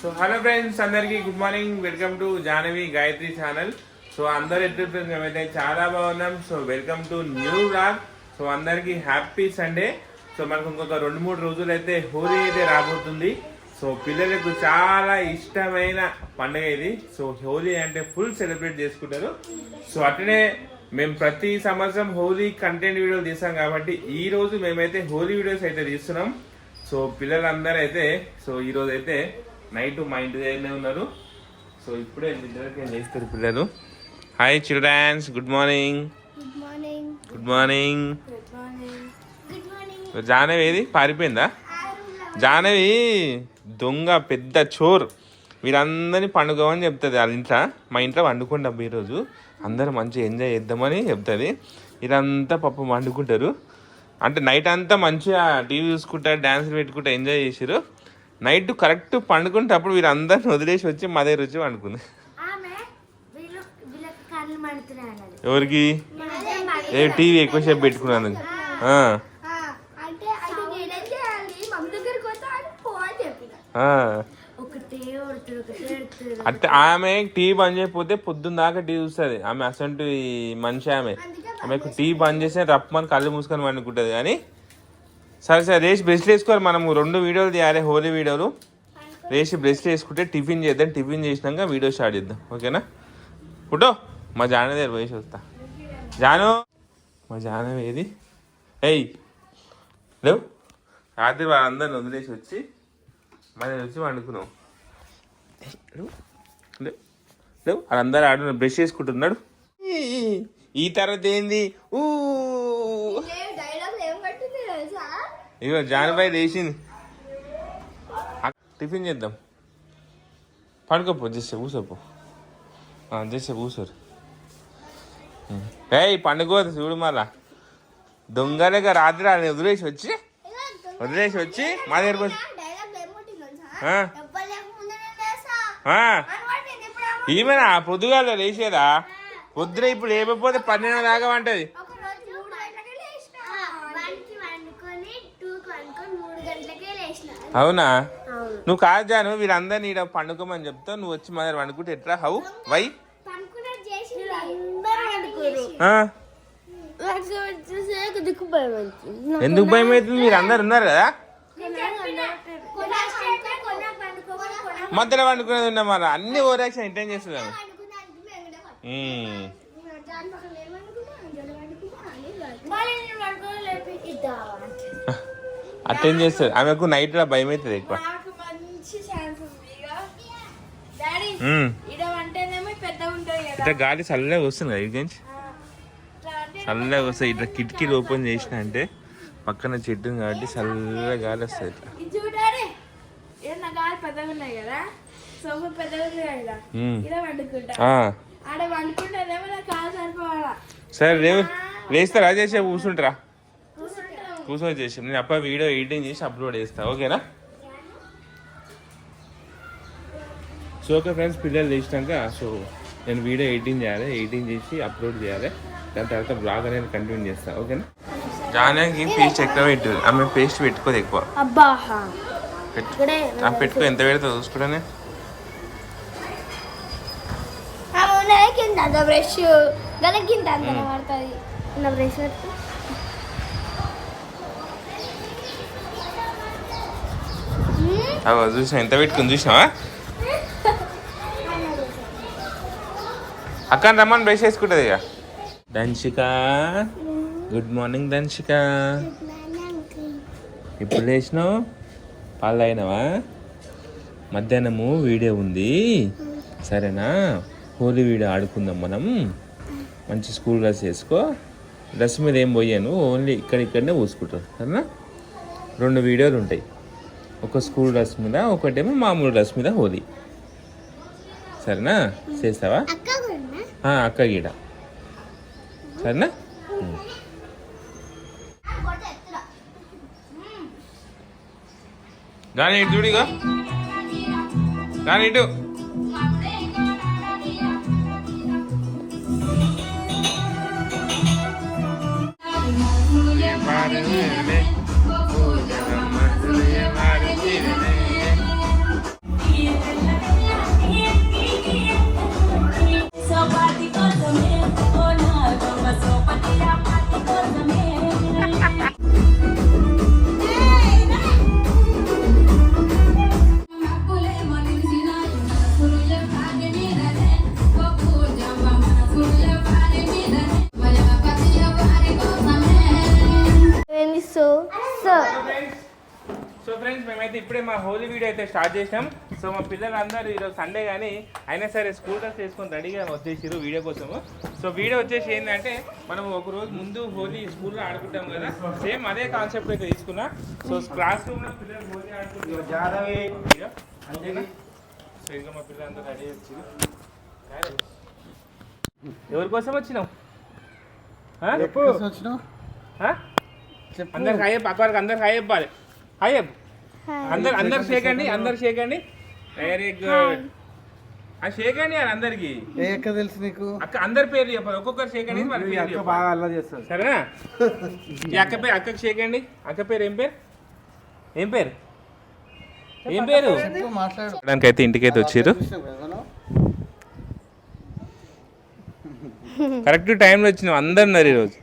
So hello friends, అందరికీ good morning. Welcome to Jahnavi Gayatri channel. So అందరు ఎట్లా మేమైతే చాలా బాగున్నాం. So welcome to new vlog. So అందరికీ హ్యాపీ సండే. సో మనకు ఇంకొక 2-3 రోజులు అయితే హోలీ అయితే రాబోతుంది. సో పిల్లలకు చాలా ఇష్టమైన పండుగ ఇది. సో హోలీ అంటే ఫుల్ సెలబ్రేట్ చేసుకుంటారు. సో అట్లనే మేము ప్రతి సంవత్సరం హోలీ కంటెంట్ వీడియోలు తీస్తాం కాబట్టి ఈ రోజు మేమైతే హోలీ వీడియోస్ అయితే తీస్తున్నాం. సో పిల్లలందరూ అయితే ఈ రోజు అయితే నైట్ మా ఇంటి దగ్గరనే ఉన్నారు. సో ఇప్పుడే నిద్రకి లేస్తారు పిల్లలు. Hi children's, good morning. Good morning. Jahnavi ఏది పారిపోయిందా? జాహ్నవి దొంగ, పెద్ద చోర్. వీరందరినీ పండుగమని చెప్తుంది వాళ్ళ ఇంట్లో. మా ఇంట్లో వండుకుంటాం ఈరోజు, అందరూ మంచిగా ఎంజాయ్ చేద్దామని చెప్తుంది. ఇదంతా పాపం వండుకుంటారు. అంటే నైట్ అంతా మంచిగా టీవీ చూసుకుంటారు, డ్యాన్సులు పెట్టుకుంటా ఎంజాయ్ చేసారు. నైట్ కరెక్ట్ పండుకుంటే అప్పుడు వీరందరిని వదిలేసి వచ్చి మా దగ్గర వచ్చి వండుకుంది. ఎవరికి? టీవీ ఎక్కువసేపు పెట్టుకున్నాను. అంటే ఆమె టీవీ బంద్ చేయకపోతే పొద్దున్న దాకా టీవీ చూస్తుంది. ఆమె అసంటు మనిషి. ఆమెకు టీవీ బంద్ చేసి రప్పమని కళ్ళు మూసుకొని వండుకుంటుంది. కానీ సరే రేసి బ్రష్లు వేసుకోవాలి. మనము 2 వీడియోలు తీయాలి, హోలీ వీడియోలు. రేసి బ్రష్లు వేసుకుంటే టిఫిన్ చేద్దాం. టిఫిన్ చేసినాక వీడియో స్టార్ట్ చేద్దాం, ఓకేనా? ఫోటో మా జాన దగ్గర వేసి వస్తా. జాను, మా జానవి ఏది? ఏయ్ లేవు. రాత్రి వాళ్ళందరిని వదిలేసి వచ్చి మా దగ్గర వచ్చి వండుకున్నావు. లేవు వాళ్ళందరూ ఆడు బ్రష్ చేసుకుంటున్నాడు. ఈ తర్వాత ఏంది? ఇగో జానబాయి లేచింది. టిఫిన్ చేద్దాం. పడుకోపో, చేసే కూసోపో, చేసే కూసోరు. ఏయ్ పండుకోదు చూడు. మళ్ళా దొంగలేక రాత్రి అని వదిలేసి వచ్చి మా దగ్గరకు ఈమెనా పొద్దుగాల లేచేదా? పొద్దున ఇప్పుడు లేకపోతే 12 దాకా వంటది. అవునా? నువ్వు కాదు జాను, వీరందరినీ ఈడ పండుకోమని చెప్తావు. నువ్వు వచ్చి మా దగ్గర వండుకుంటే ఎట్లా? How why? ఎందుకు భయం అవుతుంది? మీరు అందరు ఉన్నారు కదా, మధ్యలో వండుకునేది ఉన్నా. మరి అన్ని ఓవరాక్షన్ ఇంటెన్ చేస్తున్నాను. అటెండ్ చేస్తుంది. ఆమెకు నైట్ భయం అవుతుంది ఎక్కువ. ఇట్లా గాలి చల్లగా వస్తుంది కదా, ఇది చల్లగా వస్తుంది. ఇట్లా కిటికీలు ఓపెన్ చేసిన అంటే పక్కన చెట్టు కాబట్టి చల్లగా గాలి వస్తుంది. సరే లేస్తారా? చేసే కూర్చుంటారా? కూర్చొని చేసి నేను అప్ప వీడియో ఎడిటింగ్ చేసి అప్లోడ్ చేస్తా, ఓకేనా? సో ఓకే ఫ్రెండ్స్, పిల్లలు లేచినాక నేను వీడియో ఎడిటింగ్ చేయాలి, ఎడిటింగ్ చేసి అప్లోడ్ చేయాలి. దాని తర్వాత బ్లాగ్ అనేది కంటిన్యూ చేస్తా, ఓకేనా? జానకి పేస్ట్ ఎక్కువ పెట్టు. ఆమె పేస్ట్ పెట్టుకోదు ఎక్కువ. పెట్టుకో, ఎంత పెడతా చూసుకుంటానే. చూసినా ఎంత పెట్టుకుని చూసినావా? అక్క రమ్మని బ్రష్ చేసుకుంటుంది ఇక. దంశిక, గుడ్ మార్నింగ్ దంశిక. ఇప్పుడు లేచినావు? పాలు అయినావా? మధ్యాహ్నము వీడియో ఉంది, సరేనా? హోలీ వీడియో ఆడుకుందాం మనం. మంచి స్కూల్ డ్రెస్ వేసుకో. డ్రెస్ మీద ఏం పోయాను, ఓన్లీ ఇక్కడనే పూసుకుంటావు, సరేనా? 2 వీడియోలు ఉంటాయి, ఒక స్కూల్ డ్రెస్ మీద, ఒకటేమో మామూలు డ్రెస్ మీద హోలీ, సరేనా? చేస్తావా? అక్క గీడ, సరేనా? దాని ఇటు చూడిగా, దాని ఇటు. మేమైతే ఇప్పుడే మా హోలీ వీడియో అయితే స్టార్ట్ చేసాం. సో మా పిల్లలందరూ ఈరోజు సండే కానీ అయినా సరే స్కూల్ డ్రెస్ వేసుకొని రెడీగా వచ్చేసారు వీడియో కోసము. సో వీడియో వచ్చేసి ఏంటంటే మనం ఒక రోజు ముందు హోలీ స్కూల్లో ఆడుకుంటాం కదా, సేమ్ అదే కాన్సెప్ట్ అయితే తీసుకున్నా. సో క్లాస్ రూమ్లో పిల్లలు హోలీ ఆడుకుంటారు. సో ఇంకా మా పిల్లలందరూ రెడీ వచ్చారు. ఎవరి కోసం వచ్చినావు? అందరు హాయ్ చెప్పు, అక్కడికి అందరు హాయ్ చెప్పాలి. హాయ్ చెప్పు, అందరు షేక్ అండి, అందరు షేక్ అండి. Very good. షేక్ అండి అందరికి. తెలుసు నీకు అక్క అందరి పేరు చెప్పాలి, ఒక్కొక్కరు షేక్ అండి. సరేనా? ఈ అక్క పేరు, అక్కకి షేక్ అండి. అక్క పేరు ఏం పేరు? ఏం పేరు? ఏం పేరు? మాట్లాడడానికైతే ఇంటికైతే వచ్చారు. కరెక్ట్ టైంలో వచ్చినావు. అందరు ఉన్నారు ఈరోజు.